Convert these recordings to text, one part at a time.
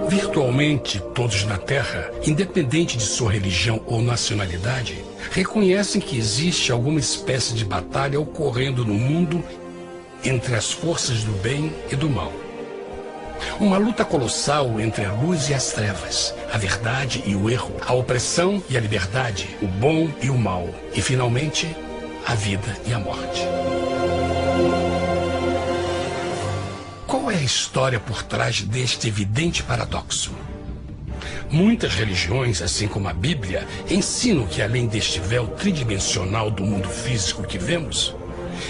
Virtualmente todos na Terra, independente de sua religião ou nacionalidade, reconhecem que existe alguma espécie de batalha ocorrendo no mundo entre as forças do bem e do mal. Uma luta colossal entre a luz e as trevas, a verdade e o erro, a opressão e a liberdade, o bom e o mal, e finalmente, a vida e a morte. Qual é a história por trás deste evidente paradoxo? Muitas religiões, assim como a Bíblia, ensinam que além deste véu tridimensional do mundo físico que vemos,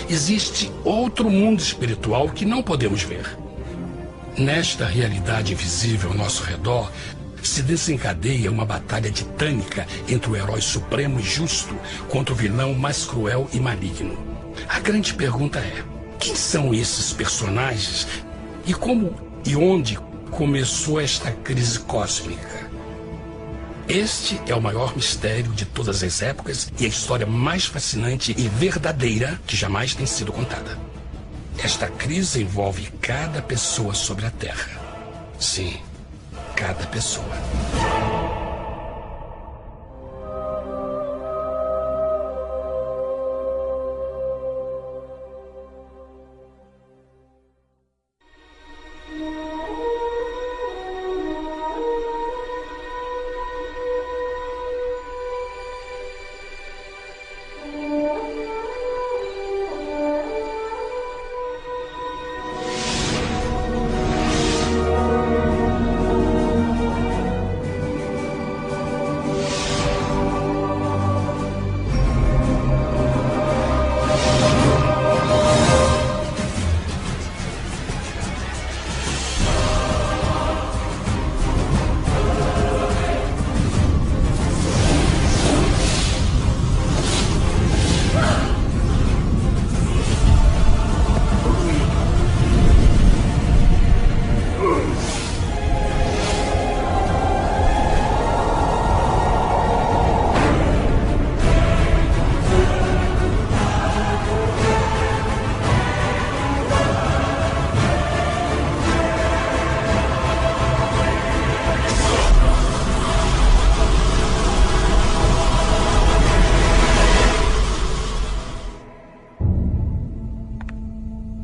existe outro mundo espiritual que não podemos ver. Nesta realidade invisível ao nosso redor, se desencadeia uma batalha titânica entre o herói supremo e justo contra o vilão mais cruel e maligno. A grande pergunta é: quem são esses personagens e como e onde começou esta crise cósmica? Este é o maior mistério de todas as épocas e a história mais fascinante e verdadeira que jamais tem sido contada. Esta crise envolve cada pessoa sobre a Terra. Sim, cada pessoa.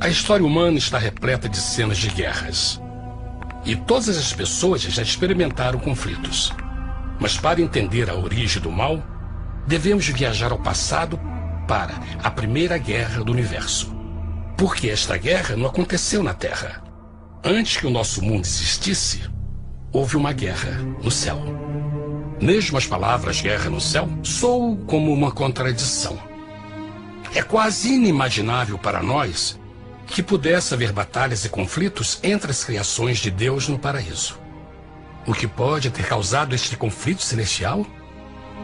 A história humana está repleta de cenas de guerras. E todas as pessoas já experimentaram conflitos. Mas para entender a origem do mal, devemos viajar ao passado para a Primeira Guerra do Universo. Porque esta guerra não aconteceu na Terra. Antes que o nosso mundo existisse, houve uma guerra no céu. Mesmo as palavras guerra no céu soam como uma contradição. É quase inimaginável para nós que pudesse haver batalhas e conflitos entre as criações de Deus no paraíso. O que pode ter causado este conflito celestial?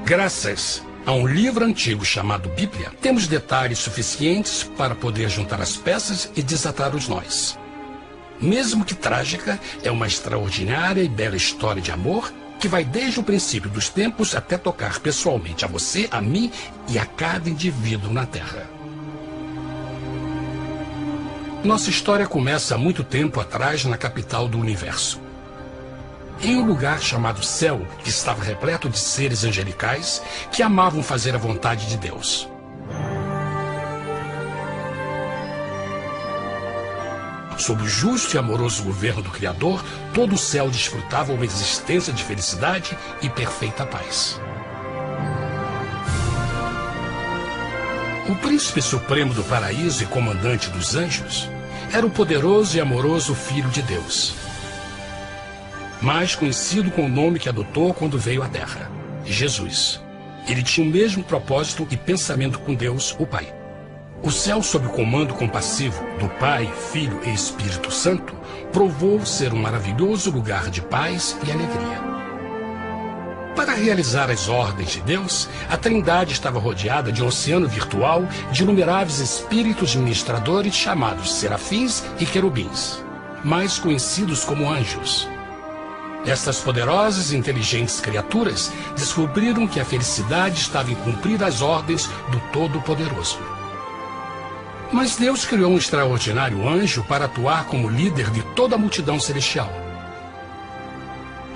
Graças a um livro antigo chamado Bíblia, temos detalhes suficientes para poder juntar as peças e desatar os nós. Mesmo que trágica, é uma extraordinária e bela história de amor que vai desde o princípio dos tempos até tocar pessoalmente a você, a mim e a cada indivíduo na Terra. Nossa história começa há muito tempo atrás na capital do universo. Em um lugar chamado Céu, que estava repleto de seres angelicais que amavam fazer a vontade de Deus. Sob o justo e amoroso governo do Criador, todo o céu desfrutava uma existência de felicidade e perfeita paz. O príncipe supremo do paraíso e comandante dos anjos era o poderoso e amoroso Filho de Deus, mais conhecido com o nome que adotou quando veio à Terra, Jesus. Ele tinha o mesmo propósito e pensamento com Deus, o Pai. O céu, sob o comando compassivo do Pai, Filho e Espírito Santo, provou ser um maravilhoso lugar de paz e alegria. Para realizar as ordens de Deus, a Trindade estava rodeada de um oceano virtual de inumeráveis espíritos ministradores chamados serafins e querubins, mais conhecidos como anjos. Estas poderosas e inteligentes criaturas descobriram que a felicidade estava em cumprir as ordens do Todo-Poderoso. Mas Deus criou um extraordinário anjo para atuar como líder de toda a multidão celestial.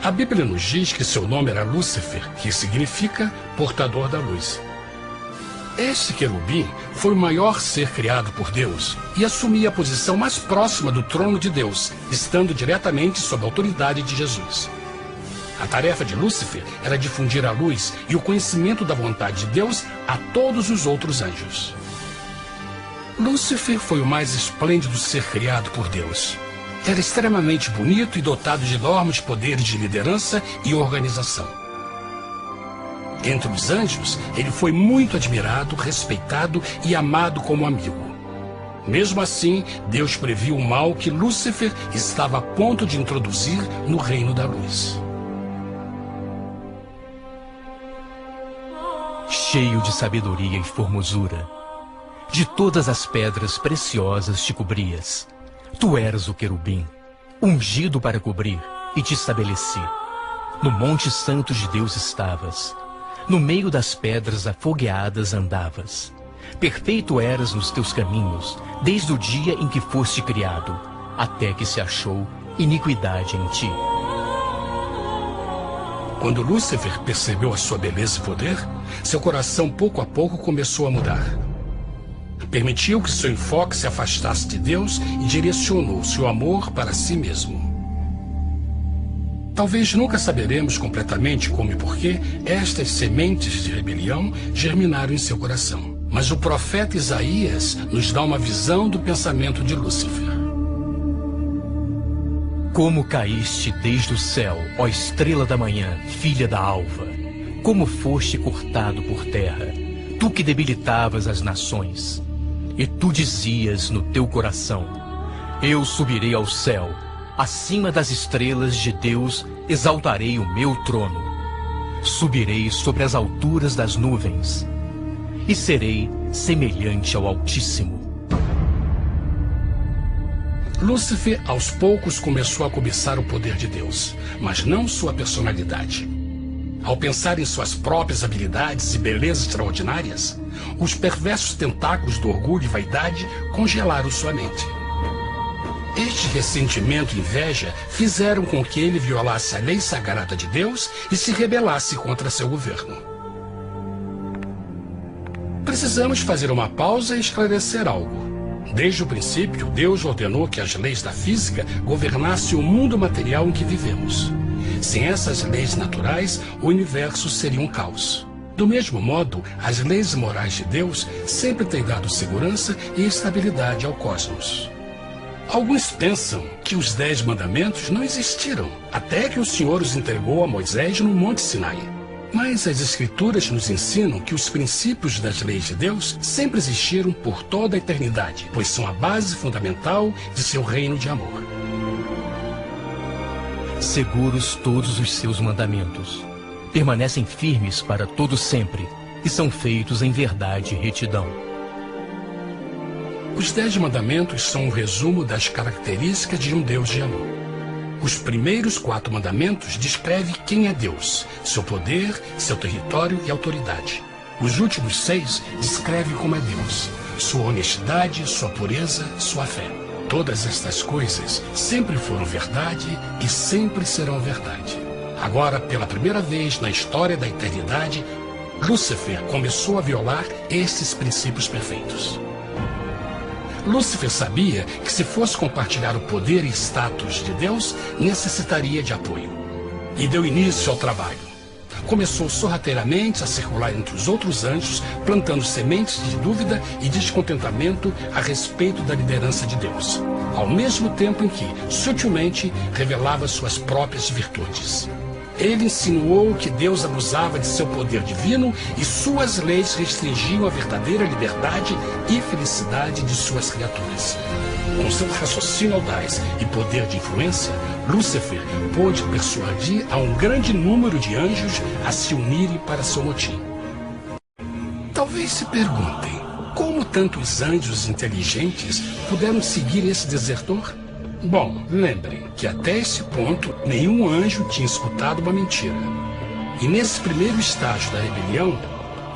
A Bíblia nos diz que seu nome era Lúcifer, que significa portador da luz. Este querubim foi o maior ser criado por Deus e assumia a posição mais próxima do trono de Deus, estando diretamente sob a autoridade de Jesus. A tarefa de Lúcifer era difundir a luz e o conhecimento da vontade de Deus a todos os outros anjos. Lúcifer foi o mais esplêndido ser criado por Deus. Era extremamente bonito e dotado de enormes poderes de liderança e organização. Entre os anjos, ele foi muito admirado, respeitado e amado como amigo. Mesmo assim, Deus previu o mal que Lúcifer estava a ponto de introduzir no reino da luz. Cheio de sabedoria e formosura, de todas as pedras preciosas te cobrias. Tu eras o querubim, ungido para cobrir, e te estabeleci. No monte santo de Deus estavas. No meio das pedras afogueadas andavas. Perfeito eras nos teus caminhos, desde o dia em que foste criado, até que se achou iniquidade em ti. Quando Lúcifer percebeu a sua beleza e poder, seu coração pouco a pouco começou a mudar. Permitiu que seu enfoque se afastasse de Deus e direcionou seu amor para si mesmo. Talvez nunca saberemos completamente como e porquê estas sementes de rebelião germinaram em seu coração. Mas o profeta Isaías nos dá uma visão do pensamento de Lúcifer. Como caíste desde o céu, ó estrela da manhã, filha da alva! Como foste cortado por terra, tu que debilitavas as nações! E tu dizias no teu coração: eu subirei ao céu, acima das estrelas de Deus exaltarei o meu trono. Subirei sobre as alturas das nuvens, e serei semelhante ao Altíssimo. Lúcifer, aos poucos, começou a cobiçar o poder de Deus, mas não sua personalidade. Ao pensar em suas próprias habilidades e belezas extraordinárias, os perversos tentáculos do orgulho e vaidade congelaram sua mente. Este ressentimento e inveja fizeram com que ele violasse a lei sagrada de Deus e se rebelasse contra seu governo. Precisamos fazer uma pausa e esclarecer algo. Desde o princípio, Deus ordenou que as leis da física governassem o mundo material em que vivemos. Sem essas leis naturais, o universo seria um caos. Do mesmo modo, as leis morais de Deus sempre têm dado segurança e estabilidade ao cosmos. Alguns pensam que os 10 mandamentos não existiram, até que o Senhor os entregou a Moisés no Monte Sinai. Mas as Escrituras nos ensinam que os princípios das leis de Deus sempre existiram por toda a eternidade, pois são a base fundamental de seu reino de amor. Seguros todos os seus mandamentos, permanecem firmes para todo sempre, e são feitos em verdade e retidão. Os 10 mandamentos são um resumo das características de um Deus de amor. Os primeiros 4 mandamentos descrevem quem é Deus, seu poder, seu território e autoridade. Os últimos 6 descrevem como é Deus, sua honestidade, sua pureza, sua fé. Todas estas coisas sempre foram verdade e sempre serão verdade. Agora, pela primeira vez na história da eternidade, Lúcifer começou a violar esses princípios perfeitos. Lúcifer sabia que se fosse compartilhar o poder e status de Deus, necessitaria de apoio. E deu início ao trabalho. Começou sorrateiramente a circular entre os outros anjos, plantando sementes de dúvida e descontentamento a respeito da liderança de Deus, ao mesmo tempo em que, sutilmente, revelava suas próprias virtudes. Ele insinuou que Deus abusava de seu poder divino e suas leis restringiam a verdadeira liberdade e felicidade de suas criaturas. Com seu raciocínio audaz e poder de influência, Lúcifer pôde persuadir a um grande número de anjos a se unirem para seu motim. Talvez se perguntem, como tantos anjos inteligentes puderam seguir esse desertor? Bom, lembrem que até esse ponto nenhum anjo tinha escutado uma mentira. E nesse primeiro estágio da rebelião,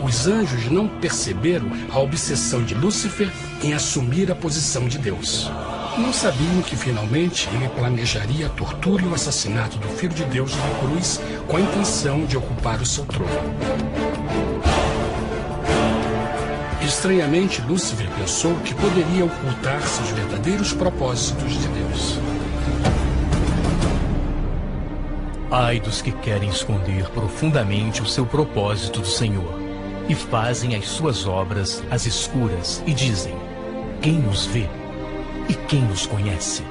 os anjos não perceberam a obsessão de Lúcifer em assumir a posição de Deus. Não sabiam que finalmente ele planejaria a tortura e o assassinato do Filho de Deus na cruz com a intenção de ocupar o seu trono. Estranhamente, Lúcifer pensou que poderia ocultar seus verdadeiros propósitos de Deus. Ai dos que querem esconder profundamente o seu propósito do Senhor e fazem as suas obras às escuras e dizem: quem nos vê e quem nos conhece?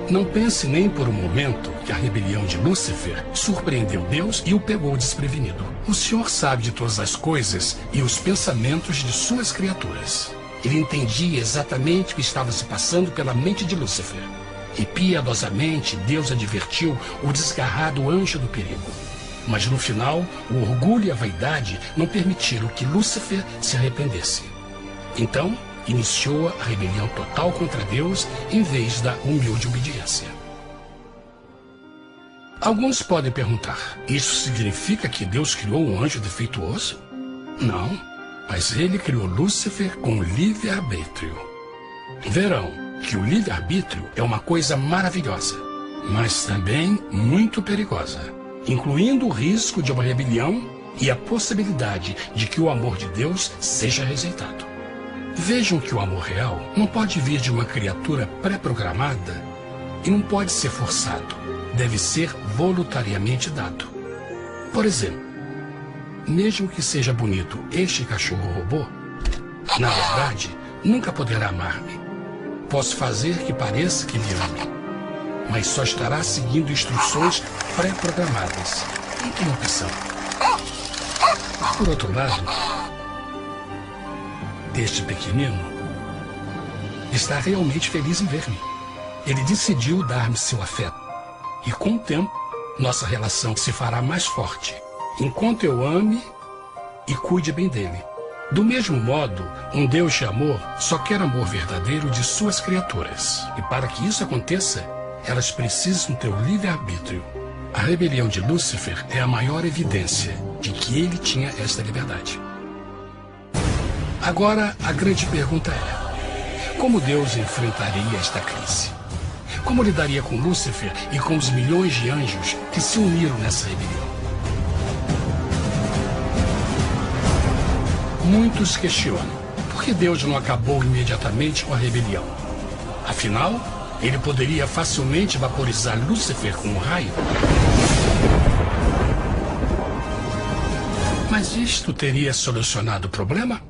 Não pense nem por um momento que a rebelião de Lúcifer surpreendeu Deus e o pegou desprevenido. O Senhor sabe de todas as coisas e os pensamentos de suas criaturas. Ele entendia exatamente o que estava se passando pela mente de Lúcifer. E piedosamente Deus advertiu o desgarrado anjo do perigo. Mas no final, o orgulho e a vaidade não permitiram que Lúcifer se arrependesse. Então, iniciou a rebelião total contra Deus em vez da humilde obediência. Alguns podem perguntar: isso significa que Deus criou um anjo defeituoso? Não, mas ele criou Lúcifer com livre-arbítrio. Verão que o livre-arbítrio é uma coisa maravilhosa, mas também muito perigosa, incluindo o risco de uma rebelião e a possibilidade de que o amor de Deus seja rejeitado. Vejam que o amor real não pode vir de uma criatura pré-programada e não pode ser forçado, deve ser voluntariamente dado. Por exemplo, mesmo que seja bonito este cachorro robô, na verdade, nunca poderá amar-me. Posso fazer que pareça que me ame, mas só estará seguindo instruções pré-programadas. Não tem opção. Por outro lado, este pequenino está realmente feliz em ver-me. Ele decidiu dar-me seu afeto. E com o tempo, nossa relação se fará mais forte, enquanto eu ame e cuide bem dele. Do mesmo modo, um Deus de amor só quer amor verdadeiro de suas criaturas. E para que isso aconteça, elas precisam ter o livre-arbítrio. A rebelião de Lúcifer é a maior evidência de que ele tinha esta liberdade. Agora, a grande pergunta é: como Deus enfrentaria esta crise? Como lidaria com Lúcifer e com os milhões de anjos que se uniram nessa rebelião? Muitos questionam por que Deus não acabou imediatamente com a rebelião. Afinal, ele poderia facilmente vaporizar Lúcifer com um raio. Mas isto teria solucionado o problema?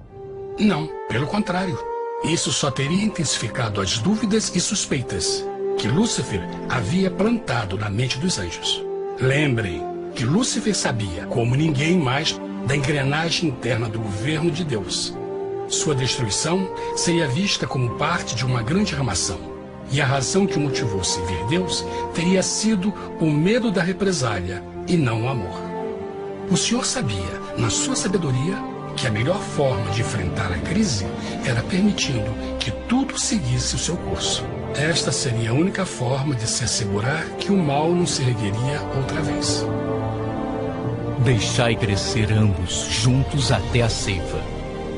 Não, pelo contrário. Isso só teria intensificado as dúvidas e suspeitas que Lúcifer havia plantado na mente dos anjos. Lembrem que Lúcifer sabia, como ninguém mais, da engrenagem interna do governo de Deus. Sua destruição seria vista como parte de uma grande armação. E a razão que o motivou a servir Deus teria sido o medo da represália e não o amor. O Senhor sabia, na sua sabedoria, que a melhor forma de enfrentar a crise era permitindo que tudo seguisse o seu curso. Esta seria a única forma de se assegurar que o mal não se ergueria outra vez. Deixai crescer ambos juntos até a ceifa.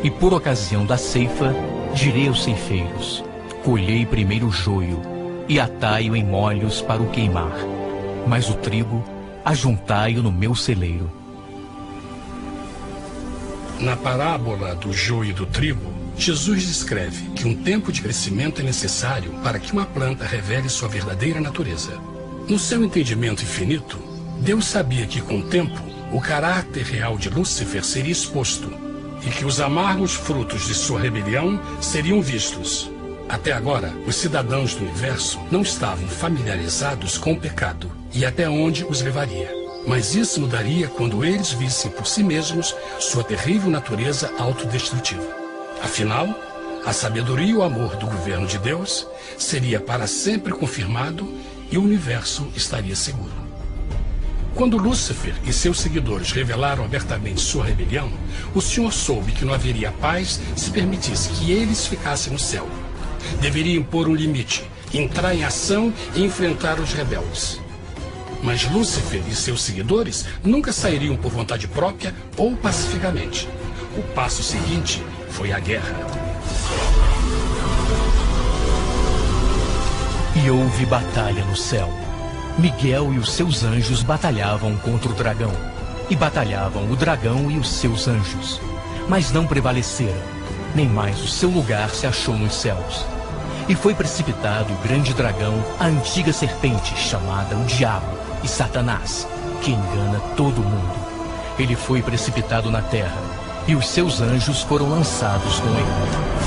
E por ocasião da ceifa, direi aos ceifeiros: colhei primeiro o joio e atai-o em molhos para o queimar, mas o trigo ajuntai-o no meu celeiro. Na parábola do joio e do trigo, Jesus descreve que um tempo de crescimento é necessário para que uma planta revele sua verdadeira natureza. No seu entendimento infinito, Deus sabia que com o tempo, o caráter real de Lúcifer seria exposto e que os amargos frutos de sua rebelião seriam vistos. Até agora, os cidadãos do universo não estavam familiarizados com o pecado e até onde os levaria. Mas isso mudaria quando eles vissem por si mesmos sua terrível natureza autodestrutiva. Afinal, a sabedoria e o amor do governo de Deus seria para sempre confirmado e o universo estaria seguro. Quando Lúcifer e seus seguidores revelaram abertamente sua rebelião, o Senhor soube que não haveria paz se permitisse que eles ficassem no céu. Deveria impor um limite, entrar em ação e enfrentar os rebeldes. Mas Lúcifer e seus seguidores nunca sairiam por vontade própria ou pacificamente. O passo seguinte foi a guerra. E houve batalha no céu. Miguel e os seus anjos batalhavam contra o dragão. E batalhavam o dragão e os seus anjos. Mas não prevaleceram, nem mais o seu lugar se achou nos céus. E foi precipitado o grande dragão, a antiga serpente, chamada o Diabo e Satanás, que engana todo mundo. Ele foi precipitado na terra, e os seus anjos foram lançados com ele.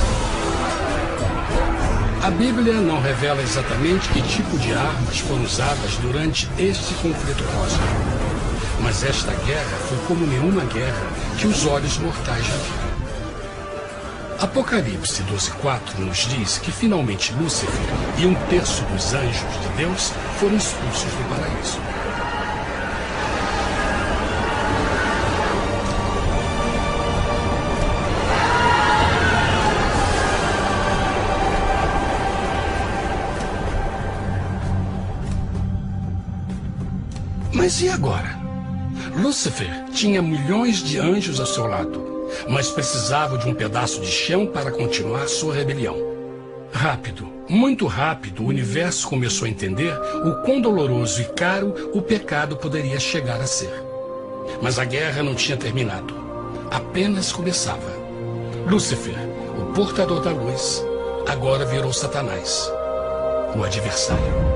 A Bíblia não revela exatamente que tipo de armas foram usadas durante este conflito cósmico. Mas esta guerra foi como nenhuma guerra que os olhos mortais já viram. Apocalipse 12:4 nos diz que finalmente Lúcifer e 1/3 dos anjos de Deus foram expulsos do paraíso. Mas e agora? Lúcifer tinha milhões de anjos ao seu lado, mas precisava de um pedaço de chão para continuar sua rebelião. Rápido, muito rápido, o universo começou a entender o quão doloroso e caro o pecado poderia chegar a ser. Mas a guerra não tinha terminado. Apenas começava. Lúcifer, o portador da luz, agora virou Satanás, o adversário.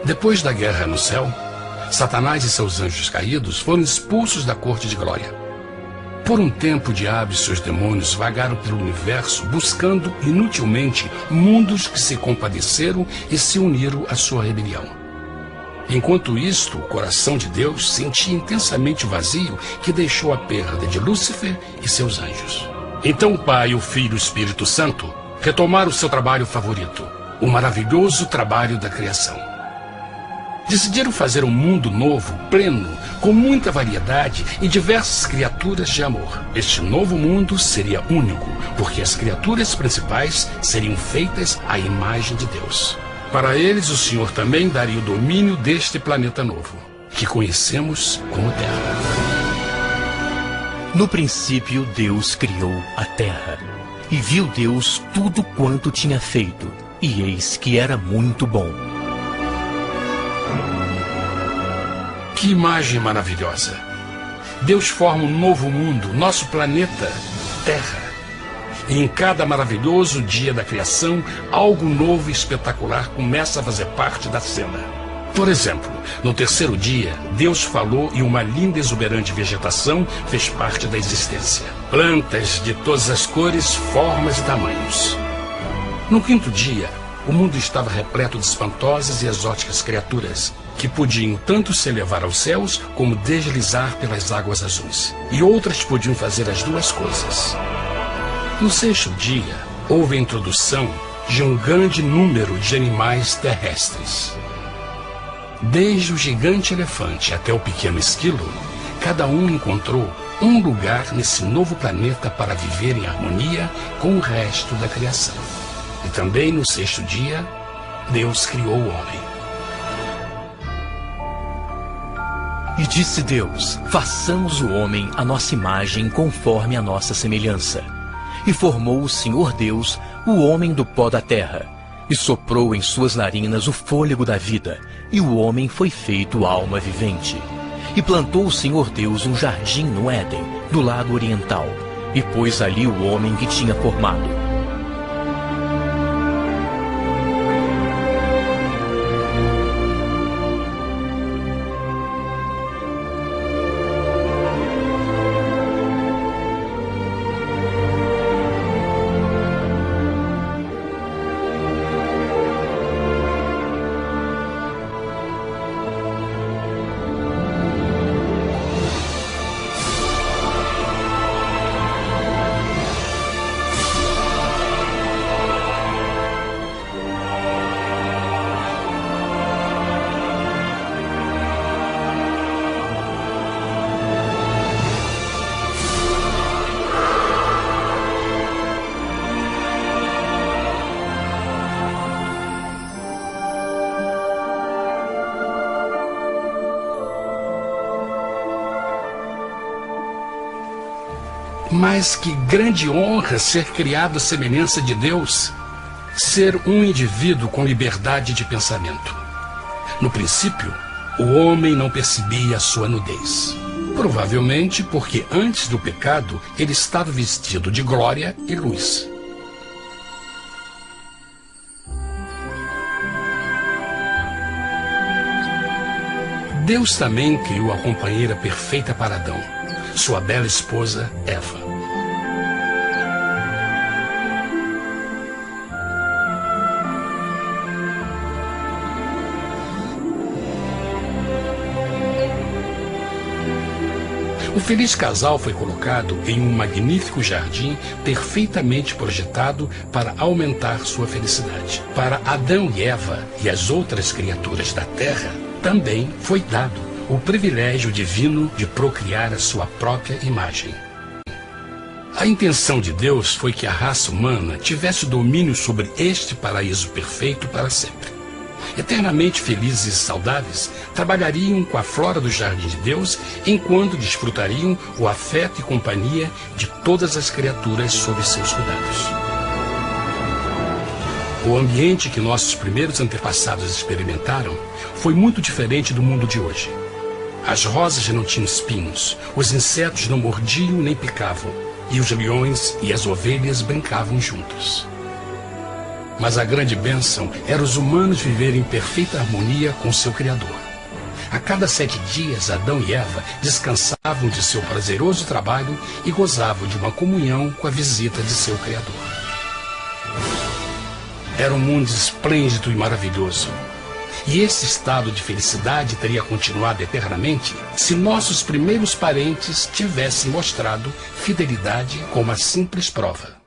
Depois da guerra no céu, Satanás e seus anjos caídos foram expulsos da corte de glória. Por um tempo, o diabo e seus demônios vagaram pelo universo buscando inutilmente mundos que se compadeceram e se uniram à sua rebelião. Enquanto isto, o coração de Deus sentia intensamente o vazio que deixou a perda de Lúcifer e seus anjos. Então o Pai, o Filho e o Espírito Santo retomaram seu trabalho favorito, o maravilhoso trabalho da criação. Decidiram fazer um mundo novo, pleno, com muita variedade e diversas criaturas de amor. Este novo mundo seria único, porque as criaturas principais seriam feitas à imagem de Deus. Para eles, o Senhor também daria o domínio deste planeta novo, que conhecemos como Terra. No princípio, Deus criou a terra. E viu Deus tudo quanto tinha feito, e eis que era muito bom. Que imagem maravilhosa! Deus forma um novo mundo, nosso planeta, Terra. E em cada maravilhoso dia da criação, algo novo e espetacular começa a fazer parte da cena. Por exemplo, no terceiro dia, Deus falou e uma linda e exuberante vegetação fez parte da existência. Plantas de todas as cores, formas e tamanhos. No quinto dia, o mundo estava repleto de espantosas e exóticas criaturas, que podiam tanto se elevar aos céus como deslizar pelas águas azuis. E outras podiam fazer as duas coisas. No sexto dia, houve a introdução de um grande número de animais terrestres. Desde o gigante elefante até o pequeno esquilo, cada um encontrou um lugar nesse novo planeta para viver em harmonia com o resto da criação. E também no sexto dia, Deus criou o homem. E disse Deus: façamos o homem à nossa imagem, conforme a nossa semelhança. E formou o Senhor Deus o homem do pó da terra, e soprou em suas narinas o fôlego da vida, e o homem foi feito alma vivente. E plantou o Senhor Deus um jardim no Éden, do lado oriental, e pôs ali o homem que tinha formado. Mas que grande honra ser criado à semelhança de Deus, ser um indivíduo com liberdade de pensamento. No princípio, o homem não percebia a sua nudez. Provavelmente porque antes do pecado ele estava vestido de glória e luz. Deus também criou a companheira perfeita para Adão, sua bela esposa Eva. O feliz casal foi colocado em um magnífico jardim perfeitamente projetado para aumentar sua felicidade. Para Adão e Eva e as outras criaturas da terra, também foi dado o privilégio divino de procriar a sua própria imagem. A intenção de Deus foi que a raça humana tivesse domínio sobre este paraíso perfeito para sempre. Eternamente felizes e saudáveis, trabalhariam com a flora do jardim de Deus, enquanto desfrutariam o afeto e companhia de todas as criaturas sob seus cuidados. O ambiente que nossos primeiros antepassados experimentaram foi muito diferente do mundo de hoje. As rosas não tinham espinhos, os insetos não mordiam nem picavam, e os leões e as ovelhas brincavam juntos. Mas a grande bênção era os humanos viverem em perfeita harmonia com seu Criador. A cada 7 dias, Adão e Eva descansavam de seu prazeroso trabalho e gozavam de uma comunhão com a visita de seu Criador. Era um mundo esplêndido e maravilhoso. E esse estado de felicidade teria continuado eternamente se nossos primeiros parentes tivessem mostrado fidelidade como a simples prova.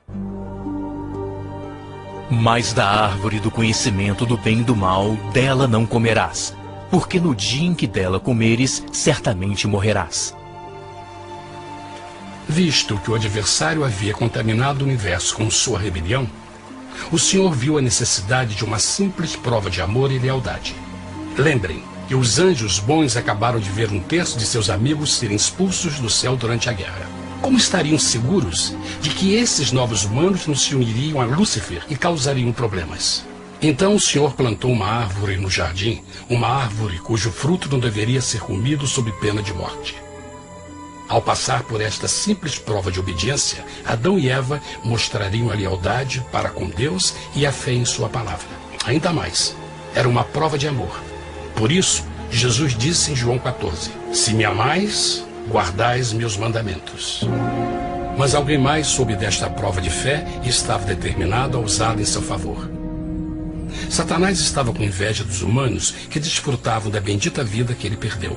Mas da árvore do conhecimento do bem e do mal, dela não comerás, porque no dia em que dela comeres, certamente morrerás. Visto que o adversário havia contaminado o universo com sua rebelião, o Senhor viu a necessidade de uma simples prova de amor e lealdade. Lembrem que os anjos bons acabaram de ver 1/3 de seus amigos serem expulsos do céu durante a guerra. Como estariam seguros de que esses novos humanos não se uniriam a Lúcifer e causariam problemas? Então o Senhor plantou uma árvore no jardim, uma árvore cujo fruto não deveria ser comido sob pena de morte. Ao passar por esta simples prova de obediência, Adão e Eva mostrariam a lealdade para com Deus e a fé em sua palavra. Ainda mais, era uma prova de amor. Por isso, Jesus disse em João 14, se me amais, guardais meus mandamentos. Mas alguém mais soube desta prova de fé e estava determinado a usá-la em seu favor. Satanás estava com inveja dos humanos que desfrutavam da bendita vida que ele perdeu.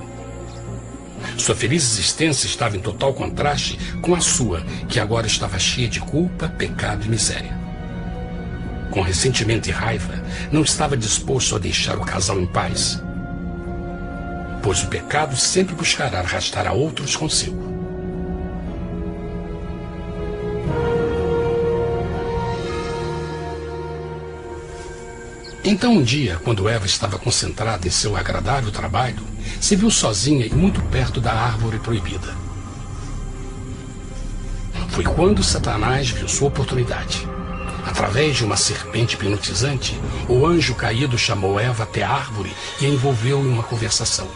Sua feliz existência estava em total contraste com a sua, que agora estava cheia de culpa, pecado e miséria. Com ressentimento e raiva, não estava disposto a deixar o casal em paz, pois o pecado sempre buscará arrastar a outros consigo. Então um dia, quando Eva estava concentrada em seu agradável trabalho, se viu sozinha e muito perto da árvore proibida. Foi quando Satanás viu sua oportunidade. Através de uma serpente hipnotizante, o anjo caído chamou Eva até a árvore e a envolveu em uma conversação.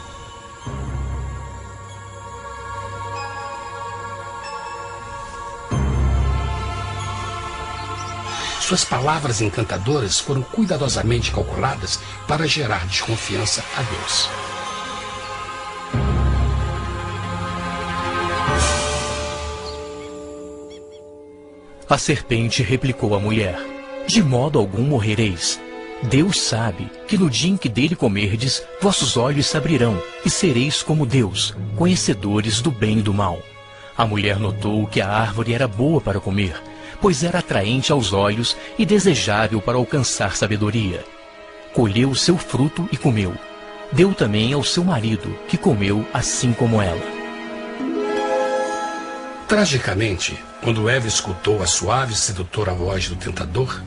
Suas palavras encantadoras foram cuidadosamente calculadas para gerar desconfiança a Deus. A serpente replicou à mulher, de modo algum morrereis. Deus sabe que no dia em que dele comerdes, vossos olhos se abrirão, e sereis como Deus, conhecedores do bem e do mal. A mulher notou que a árvore era boa para comer, pois era atraente aos olhos e desejável para alcançar sabedoria. Colheu o seu fruto e comeu. Deu também ao seu marido, que comeu assim como ela. Tragicamente, quando Eva escutou a suave e sedutora voz do tentador,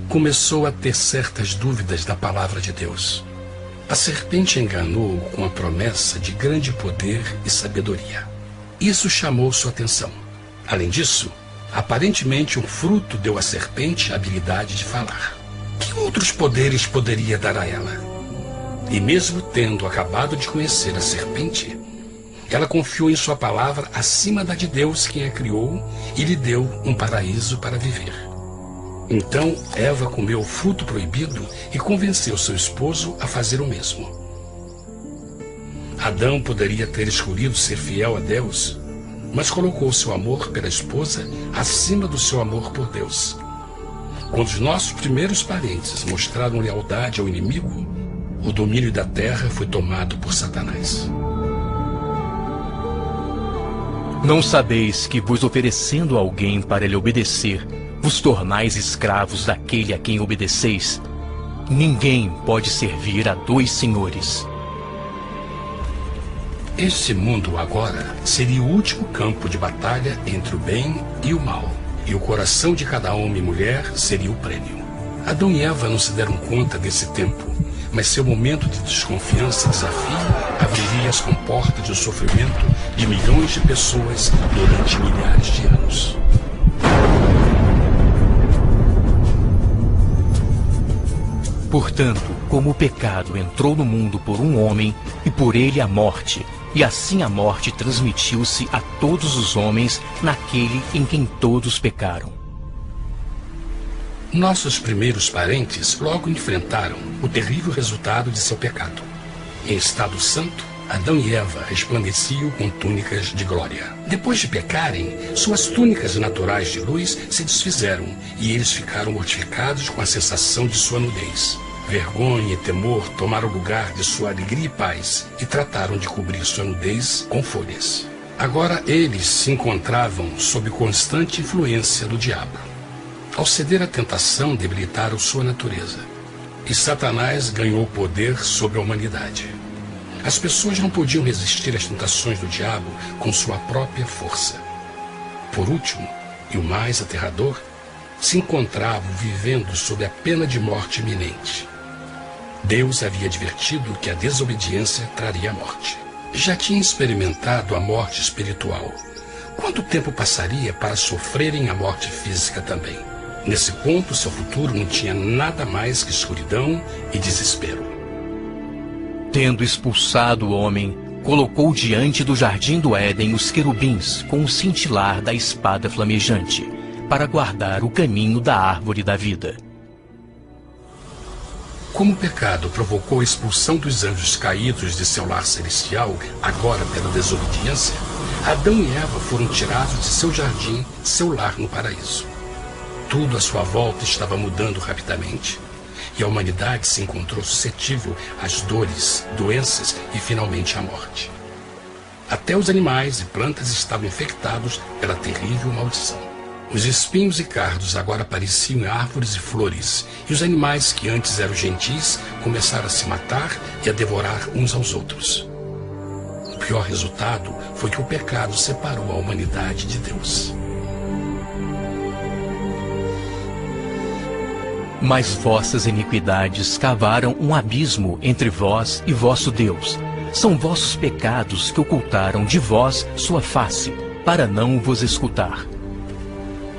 começou a ter certas dúvidas da palavra de Deus. A serpente enganou-o com a promessa de grande poder e sabedoria. Isso chamou sua atenção. Além disso, aparentemente um fruto deu à serpente a habilidade de falar. Que outros poderes poderia dar a ela? E mesmo tendo acabado de conhecer a serpente, ela confiou em sua palavra acima da de Deus, quem a criou, e lhe deu um paraíso para viver. Então Eva comeu o fruto proibido e convenceu seu esposo a fazer o mesmo. Adão poderia ter escolhido ser fiel a Deus, mas colocou seu amor pela esposa acima do seu amor por Deus. Quando os nossos primeiros parentes mostraram lealdade ao inimigo, o domínio da terra foi tomado por Satanás. Não sabeis que, vos oferecendo a alguém para lhe obedecer, vos tornais escravos daquele a quem obedeceis? Ninguém pode servir a dois senhores. Este mundo agora seria o último campo de batalha entre o bem e o mal, e o coração de cada homem e mulher seria o prêmio. Adão e Eva não se deram conta desse tempo, mas seu momento de desconfiança e desafio abriria as comportas do sofrimento de milhões de pessoas durante milhares de anos. Portanto, como o pecado entrou no mundo por um homem, e por ele a morte, e assim a morte transmitiu-se a todos os homens naquele em quem todos pecaram. Nossos primeiros parentes logo enfrentaram o terrível resultado de seu pecado. Em estado santo, Adão e Eva resplandeciam com túnicas de glória. Depois de pecarem, suas túnicas naturais de luz se desfizeram e eles ficaram mortificados com a sensação de sua nudez. Vergonha e temor tomaram lugar de sua alegria e paz e trataram de cobrir sua nudez com folhas. Agora eles se encontravam sob constante influência do diabo. Ao ceder à tentação, debilitaram sua natureza. E Satanás ganhou poder sobre a humanidade. As pessoas não podiam resistir às tentações do diabo com sua própria força. Por último, e o mais aterrador, se encontravam vivendo sob a pena de morte iminente. Deus havia advertido que a desobediência traria a morte. Já tinha experimentado a morte espiritual. Quanto tempo passaria para sofrerem a morte física também? Nesse ponto, seu futuro não tinha nada mais que escuridão e desespero. Tendo expulsado o homem, colocou diante do jardim do Éden os querubins com o cintilar da espada flamejante, para guardar o caminho da árvore da vida. Como o pecado provocou a expulsão dos anjos caídos de seu lar celestial, agora pela desobediência, Adão e Eva foram tirados de seu jardim, seu lar no paraíso. Tudo à sua volta estava mudando rapidamente, e a humanidade se encontrou suscetível às dores, doenças e finalmente à morte. Até os animais e plantas estavam infectados pela terrível maldição. Os espinhos e cardos agora pareciam árvores e flores, e os animais que antes eram gentis começaram a se matar e a devorar uns aos outros. O pior resultado foi que o pecado separou a humanidade de Deus. Mas vossas iniquidades cavaram um abismo entre vós e vosso Deus. São vossos pecados que ocultaram de vós sua face, para não vos escutar.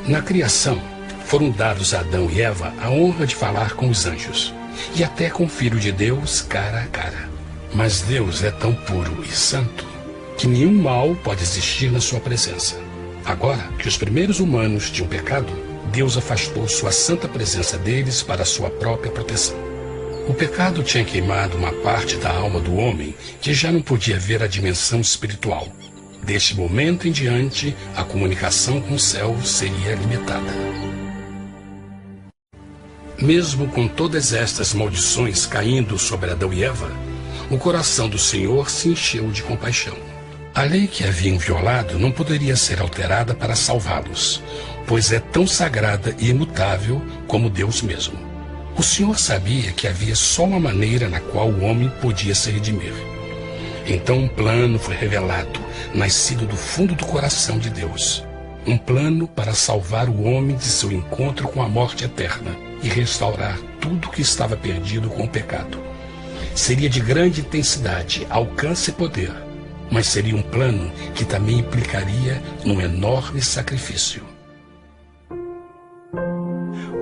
Na criação, foram dados a Adão e Eva a honra de falar com os anjos, e até com o Filho de Deus cara a cara. Mas Deus é tão puro e santo que nenhum mal pode existir na sua presença. Agora que os primeiros humanos tinham pecado, Deus afastou sua santa presença deles para a sua própria proteção. O pecado tinha queimado uma parte da alma do homem que já não podia ver a dimensão espiritual. Deste momento em diante, a comunicação com o céu seria limitada. Mesmo com todas estas maldições caindo sobre Adão e Eva, o coração do Senhor se encheu de compaixão. A lei que haviam violado não poderia ser alterada para salvá-los, pois é tão sagrada e imutável como Deus mesmo. O Senhor sabia que havia só uma maneira na qual o homem podia se redimir. Então um plano foi revelado, nascido do fundo do coração de Deus. Um plano para salvar o homem de seu encontro com a morte eterna e restaurar tudo que estava perdido com o pecado. Seria de grande intensidade, alcance e poder, mas seria um plano que também implicaria num enorme sacrifício.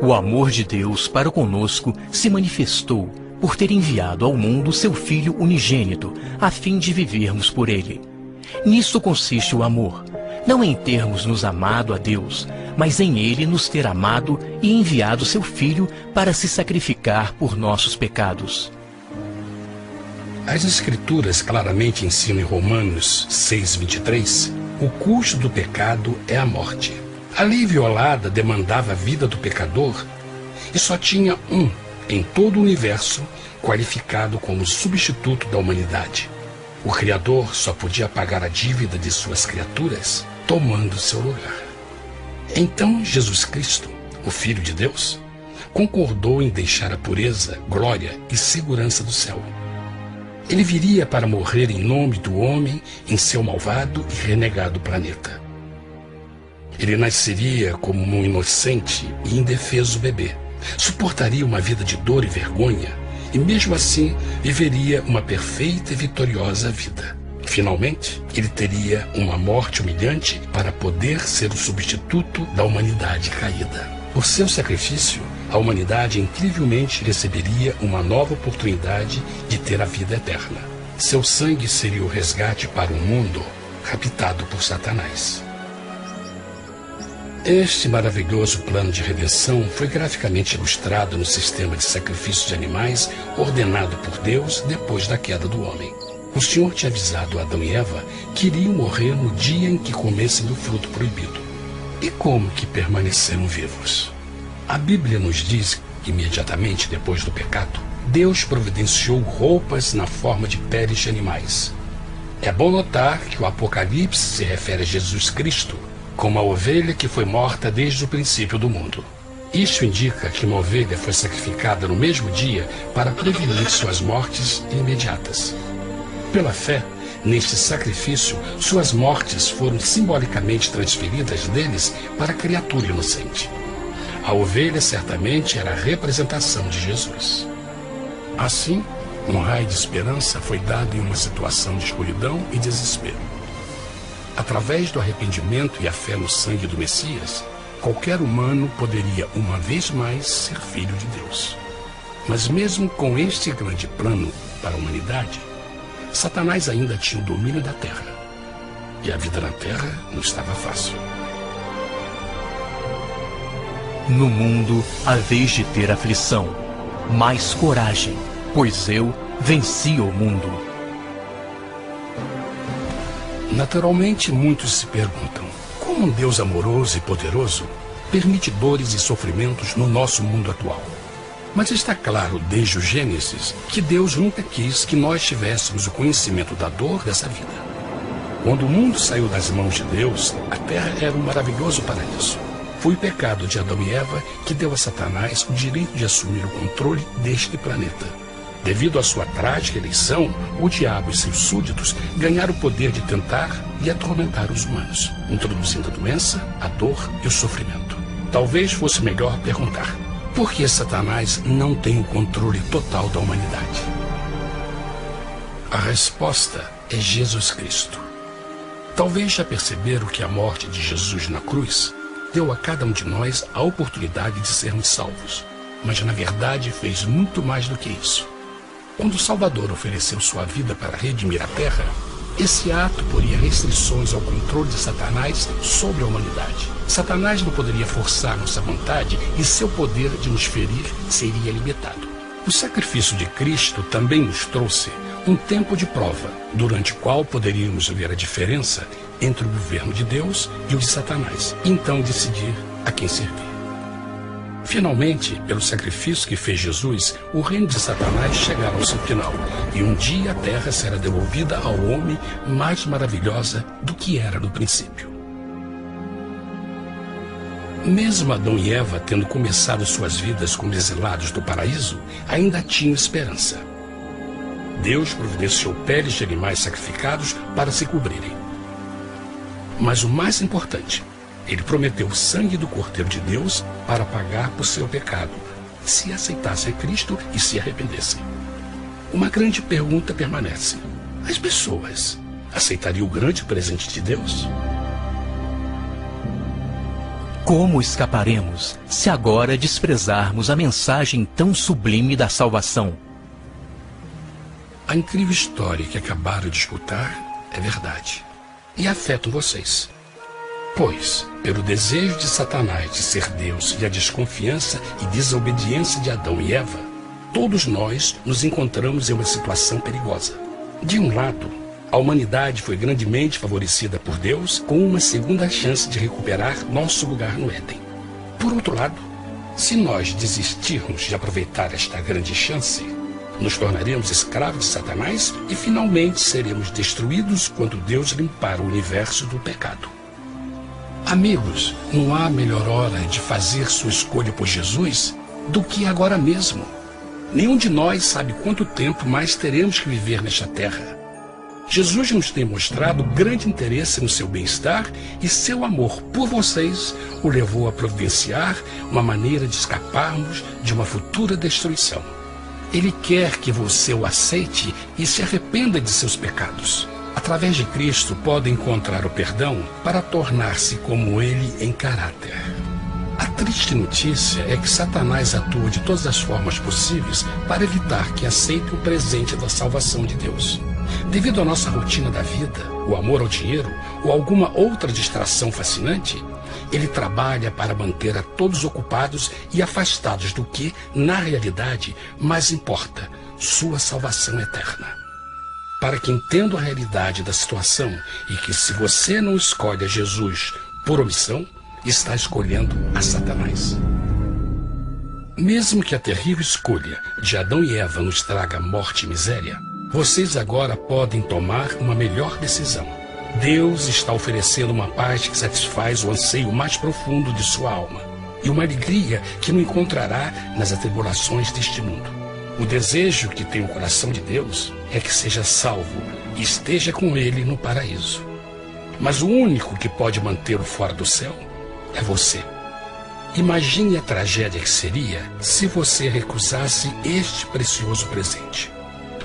O amor de Deus para conosco se manifestou por ter enviado ao mundo seu Filho unigênito, a fim de vivermos por ele. Nisto consiste o amor, não em termos nos amado a Deus, mas em ele nos ter amado e enviado seu Filho para se sacrificar por nossos pecados. As Escrituras claramente ensinam em Romanos 6:23, o custo do pecado é a morte. A lei violada demandava a vida do pecador e só tinha um em todo o universo qualificado como substituto da humanidade. O Criador só podia pagar a dívida de suas criaturas tomando seu lugar. Então Jesus Cristo, o Filho de Deus, concordou em deixar a pureza, glória e segurança do céu. Ele viria para morrer em nome do homem em seu malvado e renegado planeta. Ele nasceria como um inocente e indefeso bebê, suportaria uma vida de dor e vergonha e mesmo assim viveria uma perfeita e vitoriosa vida. Finalmente, ele teria uma morte humilhante para poder ser o substituto da humanidade caída. Por seu sacrifício, a humanidade incrivelmente receberia uma nova oportunidade de ter a vida eterna. Seu sangue seria o resgate para um mundo raptado por Satanás. Este maravilhoso plano de redenção foi graficamente ilustrado no sistema de sacrifício de animais ordenado por Deus depois da queda do homem. O Senhor tinha avisado Adão e Eva que iriam morrer no dia em que comessem do fruto proibido. E como que permaneceram vivos? A Bíblia nos diz que imediatamente depois do pecado, Deus providenciou roupas na forma de peles de animais. É bom notar que o Apocalipse se refere a Jesus Cristo como a ovelha que foi morta desde o princípio do mundo. Isso indica que uma ovelha foi sacrificada no mesmo dia para prevenir suas mortes imediatas. Pela fé, neste sacrifício, suas mortes foram simbolicamente transferidas deles para a criatura inocente. A ovelha certamente era a representação de Jesus. Assim, um raio de esperança foi dado em uma situação de escuridão e desespero. Através do arrependimento e a fé no sangue do Messias, qualquer humano poderia uma vez mais ser filho de Deus. Mas mesmo com este grande plano para a humanidade, Satanás ainda tinha o domínio da terra. E a vida na terra não estava fácil. No mundo, haveis de ter aflição, mas coragem, pois eu venci o mundo. Naturalmente, muitos se perguntam, como um Deus amoroso e poderoso permite dores e sofrimentos no nosso mundo atual? Mas está claro desde o Gênesis que Deus nunca quis que nós tivéssemos o conhecimento da dor dessa vida. Quando o mundo saiu das mãos de Deus, a terra era um maravilhoso paraíso. Foi o pecado de Adão e Eva que deu a Satanás o direito de assumir o controle deste planeta. Devido à sua trágica eleição, o diabo e seus súditos ganharam o poder de tentar e atormentar os humanos, introduzindo a doença, a dor e o sofrimento. Talvez fosse melhor perguntar: por que Satanás não tem o controle total da humanidade? A resposta é Jesus Cristo. Talvez já perceberam que a morte de Jesus na cruz deu a cada um de nós a oportunidade de sermos salvos, mas na verdade fez muito mais do que isso. Quando o Salvador ofereceu sua vida para redimir a terra, esse ato poria restrições ao controle de Satanás sobre a humanidade. Satanás não poderia forçar nossa vontade e seu poder de nos ferir seria limitado. O sacrifício de Cristo também nos trouxe um tempo de prova, durante o qual poderíamos ver a diferença entre o governo de Deus e o de Satanás, e então decidir a quem servir. Finalmente, pelo sacrifício que fez Jesus, o reino de Satanás chegará ao seu final, e um dia a terra será devolvida ao homem mais maravilhosa do que era no princípio. Mesmo Adão e Eva tendo começado suas vidas como exilados do paraíso, ainda tinham esperança. Deus providenciou peles de animais sacrificados para se cobrirem. Mas o mais importante, ele prometeu o sangue do Cordeiro de Deus para pagar por seu pecado, se aceitassem Cristo e se arrependessem. Uma grande pergunta permanece: as pessoas aceitaria o grande presente de Deus? Como escaparemos se agora desprezarmos a mensagem tão sublime da salvação? A incrível história que acabaram de escutar é verdade e afeta vocês. Pois, pelo desejo de Satanás de ser Deus e a desconfiança e desobediência de Adão e Eva, todos nós nos encontramos em uma situação perigosa. De um lado, a humanidade foi grandemente favorecida por Deus com uma segunda chance de recuperar nosso lugar no Éden. Por outro lado, se nós desistirmos de aproveitar esta grande chance, nos tornaremos escravos de Satanás e finalmente seremos destruídos quando Deus limpar o universo do pecado. Amigos, não há melhor hora de fazer sua escolha por Jesus do que agora mesmo. Nenhum de nós sabe quanto tempo mais teremos que viver nesta terra. Jesus nos tem mostrado grande interesse no seu bem-estar e seu amor por vocês o levou a providenciar uma maneira de escaparmos de uma futura destruição. Ele quer que você o aceite e se arrependa de seus pecados. Através de Cristo, pode encontrar o perdão para tornar-se como Ele em caráter. A triste notícia é que Satanás atua de todas as formas possíveis para evitar que aceite o presente da salvação de Deus. Devido à nossa rotina da vida, o amor ao dinheiro ou alguma outra distração fascinante, ele trabalha para manter a todos ocupados e afastados do que, na realidade, mais importa, sua salvação eterna. Para que entendam a realidade da situação e que se você não escolhe a Jesus por omissão, está escolhendo a Satanás. Mesmo que a terrível escolha de Adão e Eva nos traga morte e miséria, vocês agora podem tomar uma melhor decisão. Deus está oferecendo uma paz que satisfaz o anseio mais profundo de sua alma e uma alegria que não encontrará nas atribulações deste mundo. O desejo que tem o coração de Deus é que seja salvo e esteja com Ele no paraíso. Mas o único que pode mantê-lo fora do céu é você. Imagine a tragédia que seria se você recusasse este precioso presente.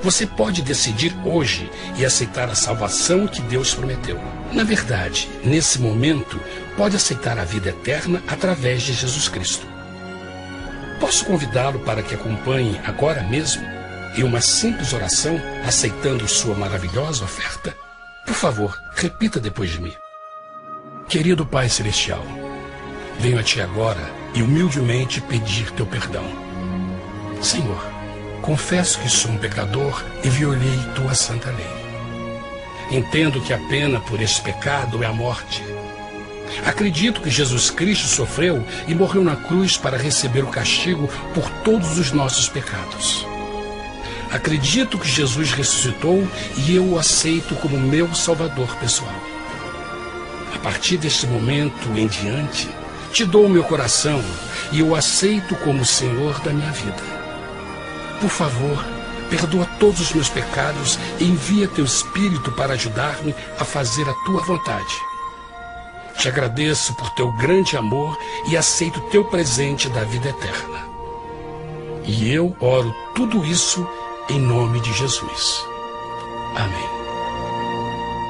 Você pode decidir hoje e aceitar a salvação que Deus prometeu. Na verdade, nesse momento, pode aceitar a vida eterna através de Jesus Cristo. Posso convidá-lo para que acompanhe agora mesmo em uma simples oração, aceitando sua maravilhosa oferta? Por favor, repita depois de mim. Querido Pai Celestial, venho a Ti agora e humildemente pedir Teu perdão. Senhor, confesso que sou um pecador e violei Tua santa lei. Entendo que a pena por esse pecado é a morte. Acredito que Jesus Cristo sofreu e morreu na cruz para receber o castigo por todos os nossos pecados. Acredito que Jesus ressuscitou e eu o aceito como meu Salvador pessoal. A partir deste momento em diante, Te dou o meu coração e eu o aceito como o Senhor da minha vida. Por favor, perdoa todos os meus pecados e envia Teu Espírito para ajudar-me a fazer a Tua vontade. Te agradeço por Teu grande amor e aceito Teu presente da vida eterna. E eu oro tudo isso em nome de Jesus. Amém.